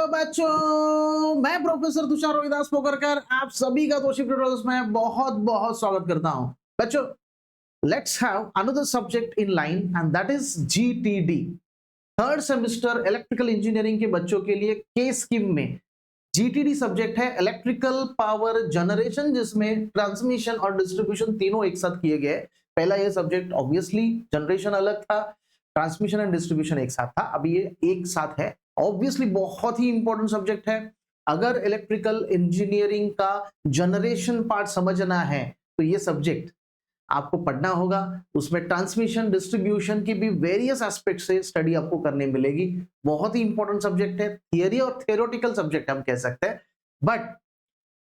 बच्चों, मैं प्रोफेसर तुषार रोहिदास पोकरकर आप सभी का तोशिक ट्यूटोरियल्स में बहुत बहुत स्वागत करता हूं। बच्चों, let's have another subject in line and that is GTD. Third semester electrical engineering के बच्चों के लिए के स्कीम में जीटीडी सब्जेक्ट है, इलेक्ट्रिकल पावर जनरेशन, जिसमें ट्रांसमिशन और डिस्ट्रीब्यूशन तीनों एक साथ किए गए। पहला ये सब्जेक्ट ऑब्वियसली जनरेशन अलग था, ट्रांसमिशन एंड डिस्ट्रीब्यूशन एक साथ था, अभी ये एक साथ है। ऑब्वियसली बहुत ही इंपॉर्टेंट सब्जेक्ट है। अगर इलेक्ट्रिकल इंजीनियरिंग का जनरेशन पार्ट समझना है तो ये सब्जेक्ट आपको पढ़ना होगा। उसमें ट्रांसमिशन डिस्ट्रीब्यूशन की भी वेरियस एस्पेक्ट से स्टडी आपको करने मिलेगी। बहुत ही इंपॉर्टेंट सब्जेक्ट है, थियरी और थ्योरेटिकल सब्जेक्ट हम कह सकते हैं, but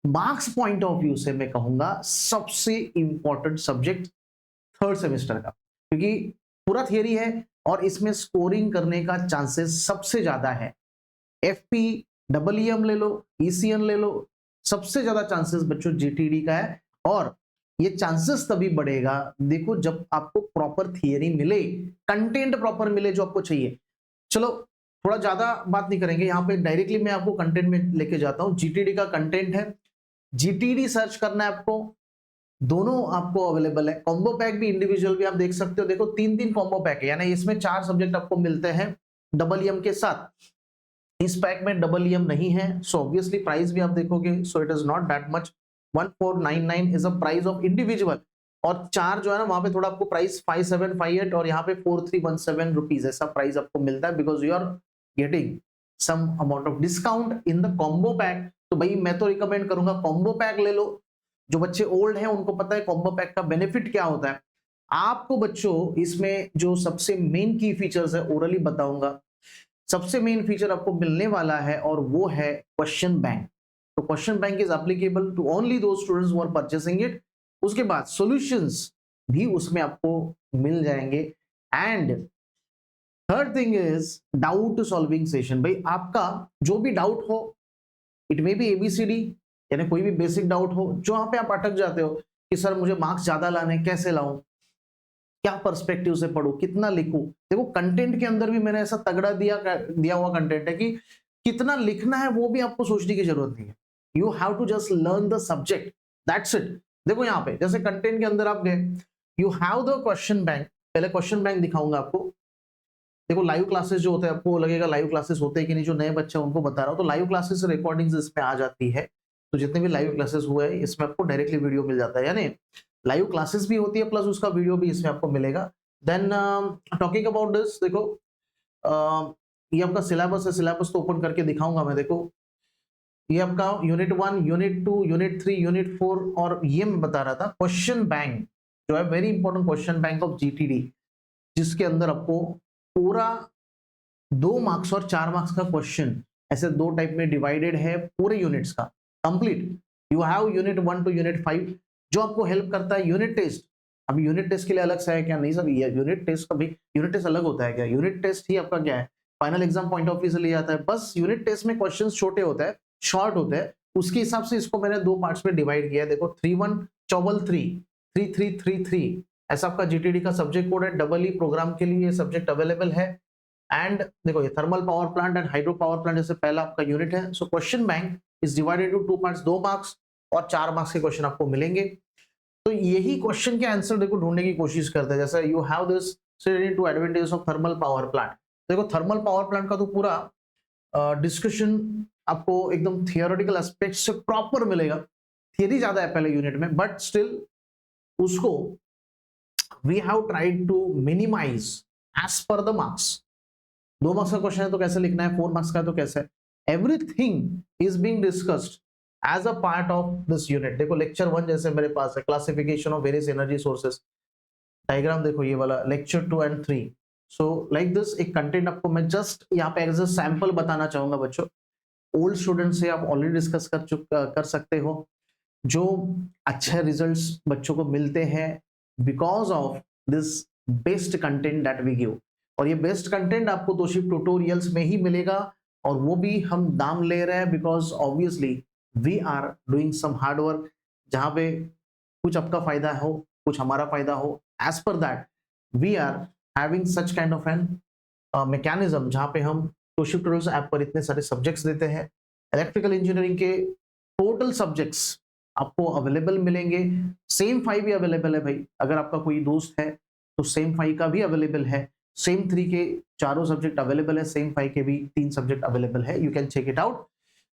marks point of view से मैं कहूंगा सबसे इंपॉर्टेंट सब्जेक्ट थर्ड सेमेस्टर का, क्योंकि पूरा थियरी है और इसमें स्कोरिंग करने का चांसेस सबसे ज्यादा है। एफपी, डबलईएम ले लो, ईसीएन ले लो, सबसे ज्यादा चांसेस बच्चों जीटीडी का है। और ये चांसेस तभी बढ़ेगा, देखो, जब आपको प्रॉपर थियरी मिले, कंटेंट प्रॉपर मिले जो आपको चाहिए। चलो थोड़ा ज्यादा बात नहीं करेंगे, यहाँ पे डायरेक्टली मैं आपको कंटेंट में लेके जाता हूँ। जीटीडी का कंटेंट है, जीटीडी सर्च करना है आपको, दोनों आपको अवेलेबल है। कॉम्बो पैक भी, इंडिविजुअल भी आप देख सकते हो। देखो 3 कॉम्बो पैक है, यानी इसमें 4 सब्जेक्ट आपको मिलते हैं डबलईएम के साथ। इस पैक में डबलईएम नहीं है, सो ऑब्वियसली प्राइस भी आप देखोगे, so it is not that much. 1499 is a price of individual, और 4 जो है ना वहां पे थोड़ा आपको प्राइस 5758 और यहाँ पे 4317 रुपीज ऐसा प्राइस आपको मिलता है, because you are getting some amount of discount in the combo pack. तो भाई मैं तो रिकमेंड करूंगा कॉम्बो पैक ले लो। जो बच्चे ओल्ड हैं उनको पता है कॉम्बो पैक का बेनिफिट क्या होता है। आपको बच्चों इसमें जो सबसे मेन की फीचर्स है ओरली बताऊंगा। सबसे मेन फीचर आपको मिलने वाला है और वो है क्वेश्चन बैंक। तो question bank is applicable to only those students who are purchasing it. उसके बाद सॉल्यूशंस भी उसमें आपको मिल जाएंगे। And third thing is doubt solving session. भाई आपका जो भी डाउट हो, इट मे बी एबीसीडी, यानी कोई भी बेसिक डाउट हो जो वहां पे आप अटक जाते हो कि सर मुझे मार्क्स ज्यादा लाने, कैसे लाऊं, क्या पर्सपेक्टिव से पढ़ूं, कितना लिखूं। देखो कंटेंट के अंदर भी मैंने ऐसा तगड़ा दिया हुआ कंटेंट है कि कितना लिखना है वो भी आपको सोचने की जरूरत नहीं है। You have to just learn the subject, that's it. देखो यहाँ पे जैसे कंटेंट के अंदर आप गए, you have the question bank. पहले क्वेश्चन बैंक दिखाऊंगा आपको। देखो लाइव क्लासेस जो होते हैं, आपको लगेगा लाइव क्लासेस होते हैं कि नहीं, जो नए बच्चे उनको बता रहा हूँ, तो लाइव क्लासेस रिकॉर्डिंग्स इसमें आ जाती है। तो जितने भी लाइव क्लासेस हुए हैं इसमें आपको डायरेक्टली वीडियो मिल जाता है, यानी लाइव क्लासेस भी होती है प्लस उसका वीडियो भी इसमें आपको मिलेगा। देन टॉकिंग अबाउट दिस, देखो ये आपका सिलेबस है, सिलेबस तो ओपन करके दिखाऊंगा मैं। देखो ये आपका यूनिट 1, यूनिट 2, यूनिट 3, यूनिट 4, और ये मैं बता रहा था क्वेश्चन बैंक जो है, very important question bank of GTD, जिसके अंदर आपको पूरा 2 मार्क्स और 4 मार्क्स का क्वेश्चन ऐसे 2 टाइप में डिवाइडेड है पूरे यूनिट्स का complete. You have unit 1 to unit 5 जो आपको हेल्प करता है। यूनिट टेस्ट, अभी यूनिट टेस्ट के लिए अलग से है क्या? नहीं सर, ये यूनिट टेस्ट का भी यूनिट टेस्ट अलग होता है क्या? यूनिट टेस्ट ही आपका क्या है, final exam point of view से लिया जाता है। बस यूनिट टेस्ट में क्वेश्चंस छोटे होते हैं, शॉर्ट होते हैं, उसके हिसाब से इसको मैंने 2 पार्ट्स में डिवाइड किया है। देखो 3-1 चौबल 3, 3-3-3-3 ऐसा आपका जीटीडी का सब्जेक्ट कोड है। डबल ई प्रोग्राम के लिए ये सब्जेक्ट अवेलेबल है। एंड देखो ये thermal power plant and hydro power plant जैसे पहला आपका यूनिट है। So question bank is divided to 2 parts, 2 marks और 4 मार्क्स के क्वेश्चन आपको मिलेंगे। तो यही क्वेश्चन के आंसर देखो ढूंढने की कोशिश करते हैं। जैसे you have this two advantages of thermal power plant. देखो थर्मल पावर प्लांट का तो पूरा डिस्कशन आपको एकदम थियोरेटिकल एस्पेक्ट से प्रॉपर मिलेगा। थियरी ज्यादा है पहले यूनिट में, बट स्टिल उसको we have tried to minimize as per the marks. 2 marks का क्वेश्चन है तो कैसे लिखना है, 4 मार्क्स का तो कैसे, everything is being discussed as a part of this unit. देखो लेक्चर 1 जैसे मेरे पास है, classification of various energy sources, diagram देखो ये वाला, lecture 2 and 3। So like this एक कंटेंट आपको मैं जस्ट यहाँ पे एज अ सैंपल बताना चाहूंगा बच्चों। ओल्ड स्टूडेंट से आप ऑलरेडी डिस्कस कर सकते हो। जो अच्छे रिजल्ट्स बच्चों को मिलते हैं because of this best content that we give. और ये बेस्ट कंटेंट आपको तोशिक ट्यूटोरियल्स में ही मिलेगा, और वो भी हम दाम ले रहे हैं because obviously we are doing some hard work, जहां पे कुछ आपका फायदा हो, कुछ हमारा फायदा हो। As per that we are having such kind of an mechanism जहां पे हम तोशिप ट्यूटोरियल्स ऐप पर इतने सारे सब्जेक्ट्स देते हैं। इलेक्ट्रिकल इंजीनियरिंग के टोटल सब्जेक्ट्स आपको अवेलेबल मिलेंगे। सेम 5 भी अवेलेबल है भाई, अगर आपका कोई दोस्त है तो सेम 5 का भी अवेलेबल है। सेम 3 के चारों सब्जेक्ट अवेलेबल है, सेम 5 के भी 3 सब्जेक्ट अवेलेबल है। You can check it out.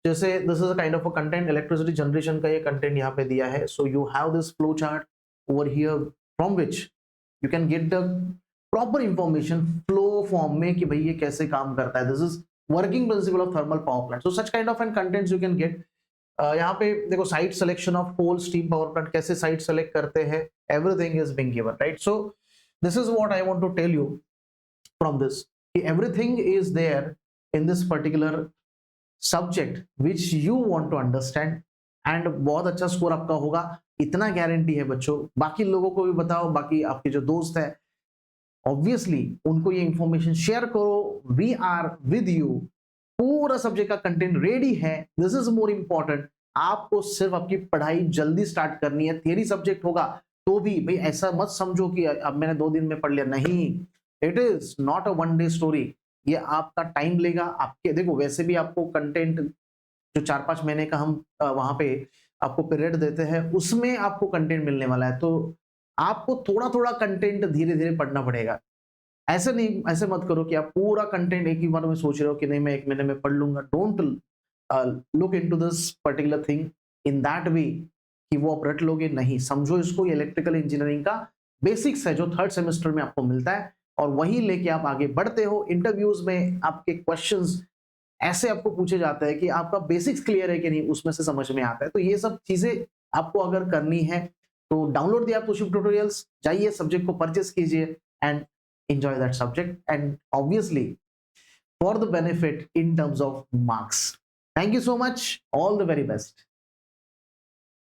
जैसे this is a kind of a content, electricity generation का ये कंटेंट यहाँ पे दिया है। So you have this flow chart over here from which you can get the proper information flow form में कि भाई ये कैसे काम करता है। This is working principle of thermal power plant. So such kind of an contents you can get. यहाँ पे देखो site selection of coal steam power plant, कैसे साइट सेलेक्ट करते हैं, everything is being given, right? So this is what I want to tell you from this, कि everything is there in this particular subject which you want to understand, and बहुत अच्छा score आपका होगा, इतना guarantee है बच्चों। बाकी लोगों को भी बताओ, बाकी आपके जो दोस्त है ऑब्वियसली उनको ये इंफॉर्मेशन शेयर करो। वी आर विद यू, पूरा सब्जेक्ट का कंटेंट रेडी है। This is more important. आपको सिर्फ आपकी पढ़ाई जल्दी स्टार्ट करनी है। थियरी सब्जेक्ट होगा तो भी भाई ऐसा मत समझो कि अब मैंने 2 दिन में पढ़ लिया, नहीं, it is not a one day story. ये आपका टाइम लेगा। आपके देखो वैसे भी आपको कंटेंट जो 4-5 महीने का हम वहां पे आपको पीरियड देते हैं, उसमें आपको कंटेंट मिलने वाला है। तो आपको थोड़ा थोड़ा कंटेंट धीरे धीरे पढ़ना पड़ेगा। ऐसे नहीं, ऐसे मत करो कि आप पूरा कंटेंट एक ही बार में सोच रहे हो कि नहीं मैं 1 महीने में पढ़ लूंगा। Don't look into this particular thing in that way कि वो आप रट लोगे, नहीं। समझो इसको, ये इलेक्ट्रिकल इंजीनियरिंग का बेसिक्स है जो 3rd सेमेस्टर में आपको मिलता है, और वही लेके आप आगे बढ़ते हो। इंटरव्यूज में आपके क्वेश्चंस ऐसे आपको पूछे जाते हैं कि आपका बेसिक्स क्लियर है कि नहीं, उसमें से समझ में आता है। तो ये सब चीजें आपको अगर करनी है तो डाउनलोड दिया तोशिप ट्यूटोरियल्स, जाइए सब्जेक्ट को परचेस कीजिए and enjoy that subject, and obviously for the benefit in terms of marks. Thank you so much. All the very best.